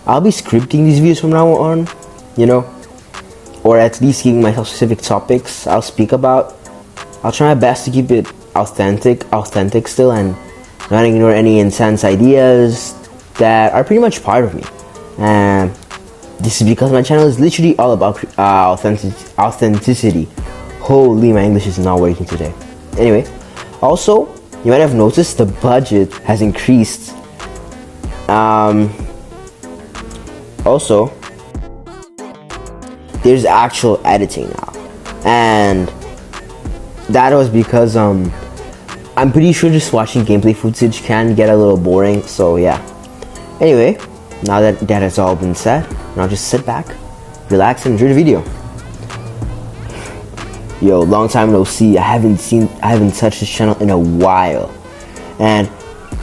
I'll be scripting these videos from now on, you know, or at least giving myself specific topics I'll speak about. I'll try my best to keep it authentic still, and not ignore any intense ideas that are pretty much part of me. And this is because my channel is literally all about authenticity. Holy, my English is not working today. Anyway, also, you might have noticed the budget has increased. Also, there's actual editing now, and that was because I'm pretty sure just watching gameplay footage can get a little boring. So yeah. Anyway, now that has all been said, now just sit back, relax, and enjoy the video. Yo, long time no see. I haven't touched this channel in a while, and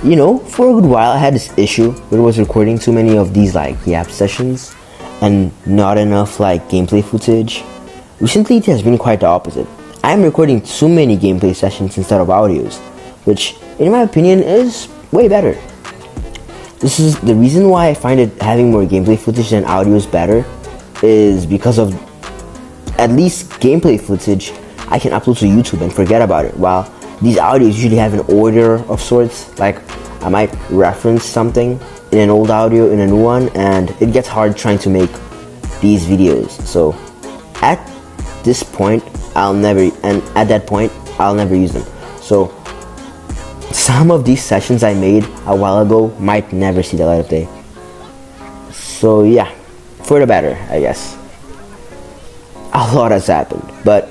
you know, for a good while I had this issue where it was recording too many of these like yap sessions and not enough like gameplay footage. Recently it has been quite the opposite. I am recording too many gameplay sessions instead of audios, which in my opinion is way better. This is the reason why I find it having more gameplay footage than audio is better, is because of at least gameplay footage I can upload to YouTube and forget about it, while these audios usually have an order of sorts. Like I might reference something in an old audio in a new one, and it gets hard trying to make these videos. So at this point I'll never use them. So some of these sessions I made a while ago might never see the light of day. So yeah, for the better, I guess. A lot has happened, but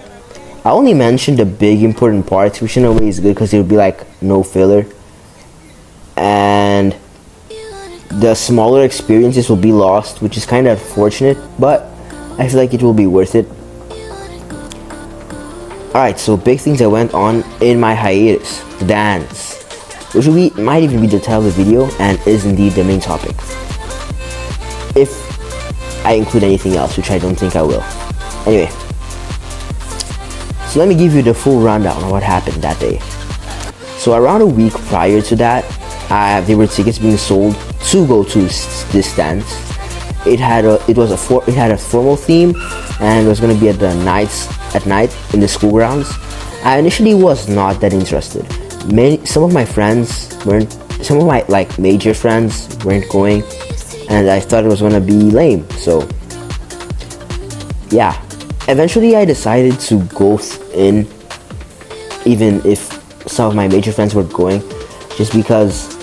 I only mentioned the big important parts, which in a way is good because it would be like no filler, and the smaller experiences will be lost, which is kind of unfortunate, but I feel like it will be worth it. Alright, so big things that went on in my hiatus: the dance, which might even be the title of the video and is indeed the main topic, if I include anything else, which I don't think I will. Anyway, so let me give you the full rundown of what happened that day. So around a week prior to that, there were tickets being sold to go to this dance. It had a formal theme, and it was going to be at night in the school grounds. I initially was not that interested. Some of my major friends weren't going, and I thought it was going to be lame. So yeah, eventually I decided to go in, even if some of my major friends were going, just because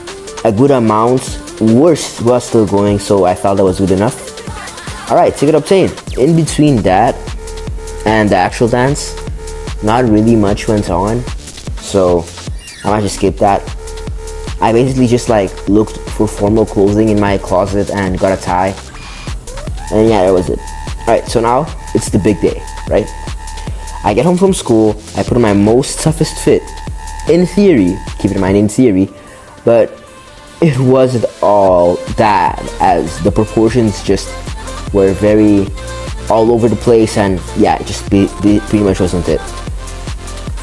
a good amount was still going, so I felt that was good enough. Alright, ticket obtained. In between that and the actual dance, not really much went on, so I might just skip that. I basically just like looked for formal clothing in my closet and got a tie, and yeah, that was it. Alright, so now it's the big day, right? I get home from school, I put on my most toughest fit, in theory, keep in mind in theory, but it wasn't all that, as the proportions just were very all over the place, and yeah, it just pretty much wasn't it.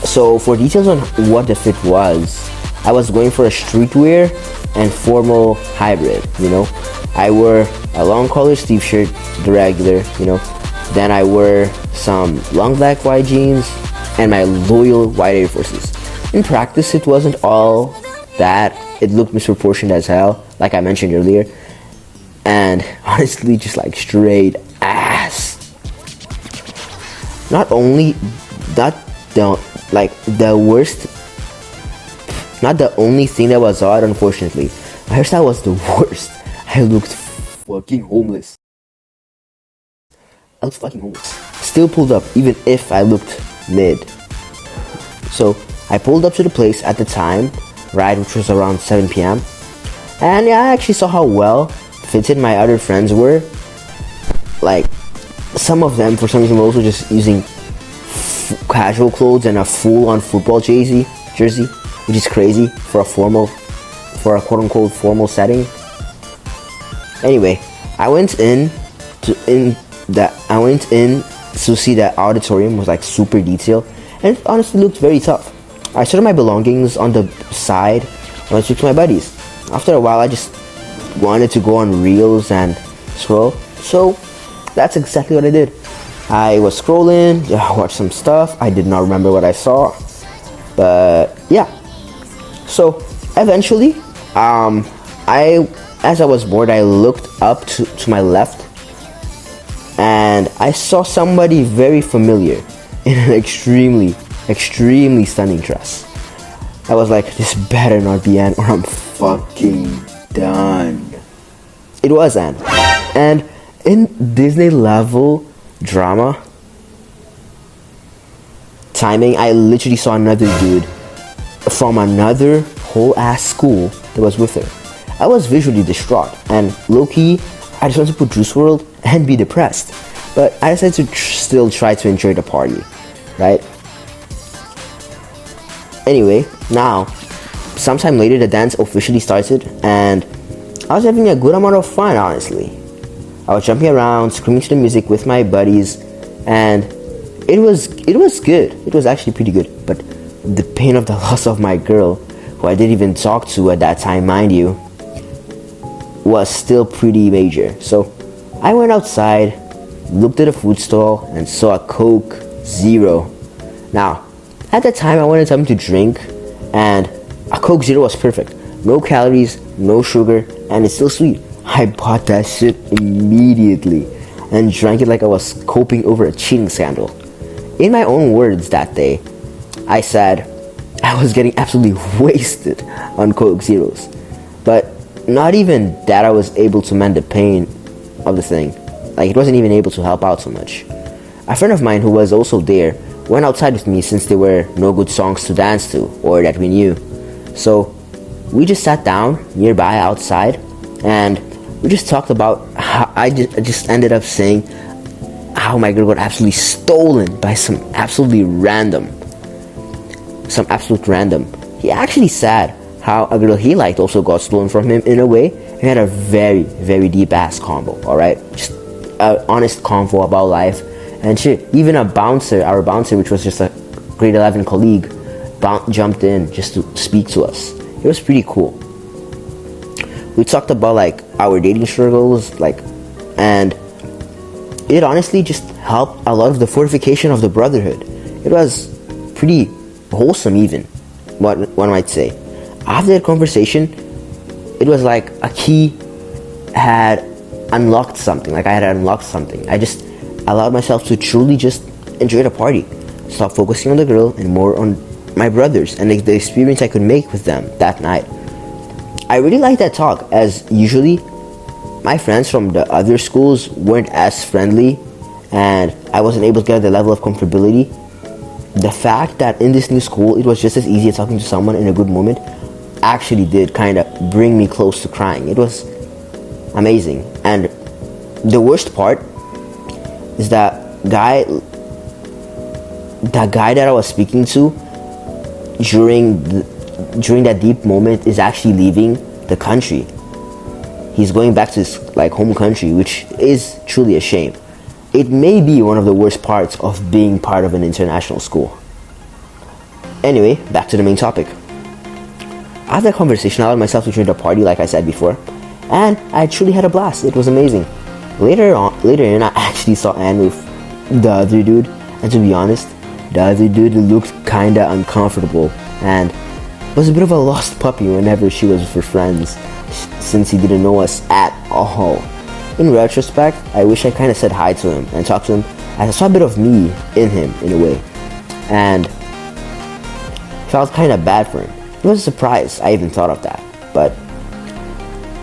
So for details on what the fit was, I was going for a streetwear and formal hybrid, you know. I wore a long collar sleeve shirt, the regular, you know. Then I wore some long black white jeans and my loyal white Air Forces. In practice, it wasn't all that. It looked misproportioned as hell, like I mentioned earlier, and honestly just like straight ass. Not only that, the worst, not the only thing that was odd, unfortunately, my hairstyle was the worst. I looked fucking homeless. I looked fucking homeless. Still pulled up, even if I looked mid. So I pulled up to the place at the time, right, which was around 7 p.m. And yeah, I actually saw how well fitted my other friends were. Like, some of them, for some reason, were also just using casual clothes and a full-on football jersey, which is crazy for a quote-unquote formal setting. Anyway, I went in to see that auditorium was like super detailed, and it honestly looked very tough. I sorted my belongings on the side and I took to my buddies. After a while, I just wanted to go on reels and scroll. So that's exactly what I did. I was scrolling, watched some stuff. I did not remember what I saw, but yeah. So eventually, as I was bored, I looked up to my left, and I saw somebody very familiar in an extremely stunning dress. I was like, this better not be Anne, or I'm fucking done. It was Anne, and in Disney level drama timing, I literally saw another dude from another whole ass school that was with her. I was visually distraught, and low-key, I just wanted to put Juice WRLD and be depressed. But I decided to still try to enjoy the party, right? Anyway, now, sometime later the dance officially started, and I was having a good amount of fun, honestly. I was jumping around, screaming to the music with my buddies, and it was good. It was actually pretty good. But the pain of the loss of my girl, who I didn't even talk to at that time, mind you, was still pretty major. So I went outside, looked at a food stall, and saw a Coke Zero. Now, at the time I wanted something to drink, and a Coke Zero was perfect. No calories, no sugar, and it's still sweet. I bought that shit immediately and drank it like I was coping over a cheating scandal. In my own words that day, I said I was getting absolutely wasted on Coke Zeros. But not even that I was able to mend the pain of the thing. Like, it wasn't even able to help out so much. A friend of mine who was also there went outside with me since there were no good songs to dance to or that we knew. So we just sat down nearby outside, and we just talked about how I just ended up saying how my girl got absolutely stolen by some absolute random. He actually said how a girl he liked also got stolen from him in a way. We had a very, very deep ass convo, alright? Just an honest convo about life and shit. Even our bouncer, which was just a grade 11 colleague, jumped in just to speak to us. It was pretty cool. We talked about like our dating struggles, and it honestly just helped a lot of the fortification of the brotherhood. It was pretty wholesome, even, what one might say. After that conversation, it was like a key had unlocked something. Like I had unlocked something. I just allowed myself to truly just enjoy the party, stop focusing on the girl and more on my brothers and the experience I could make with them that night. I really liked that talk, as usually my friends from the other schools weren't as friendly, and I wasn't able to get the level of comfortability. The fact that in this new school it was just as easy as talking to someone in a good moment actually did kind of bring me close to crying. It was amazing. And the worst part is that guy that I was speaking to during that deep moment is actually leaving the country. He's going back to his home country, which is truly a shame. It may be one of the worst parts of being part of an international school. Anyway, back to the main topic. After that conversation, I allowed myself to join the party, like I said before, and I truly had a blast. It was amazing. Later in, I actually saw Anne with the other dude, and to be honest, the other dude looked kinda uncomfortable and was a bit of a lost puppy whenever she was with her friends, since he didn't know us at all. In retrospect, I wish I kind of said hi to him and talked to him, as I saw a bit of me in him in a way, and felt kind of bad for him. It was a surprise I even thought of that, but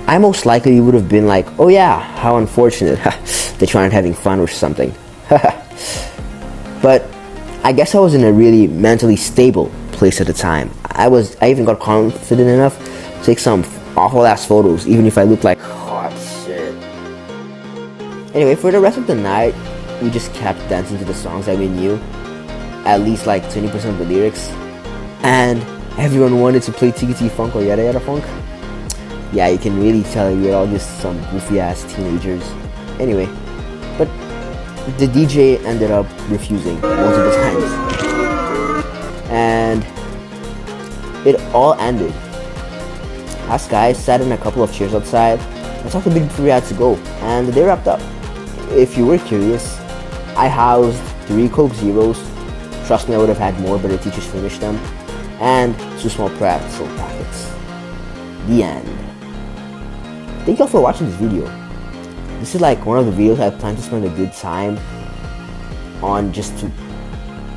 I most likely would have been like, oh yeah, how unfortunate that you aren't having fun or something. But I guess I was in a really mentally stable place at the time. I even got confident enough to take some awful ass photos, even if I looked like hot shit. Anyway, for the rest of the night, we just kept dancing to the songs that we knew, at least 20% of the lyrics, and everyone wanted to play Tiki Tiki Funk or Yada Yada Funk. Yeah, you can really tell we were all just some goofy ass teenagers. Anyway, but the DJ ended up refusing multiple times, and it all ended. Us guys sat in a couple of chairs outside, that's how the big 3 had to go, and they wrapped up. If you were curious, I housed 3 Coke Zeros. Trust me, I would have had more, but the teachers finished them, and 2 small pretzel packets. The end. Thank y'all for watching this video. This is like one of the videos I plan to spend a good time on, just to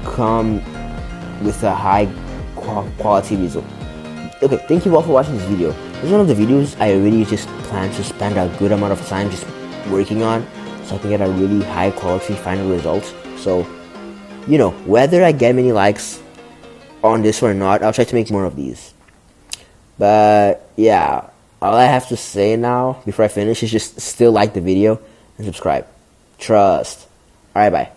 come with a high quality result. Okay, thank you all for watching this video. This is one of the videos I really just plan to spend a good amount of time just working on, so I can get a really high quality final result. So, you know, whether I get many likes on this or not, I'll try to make more of these. But yeah, all I have to say now before I finish is just still like the video and subscribe. Trust. Alright, bye.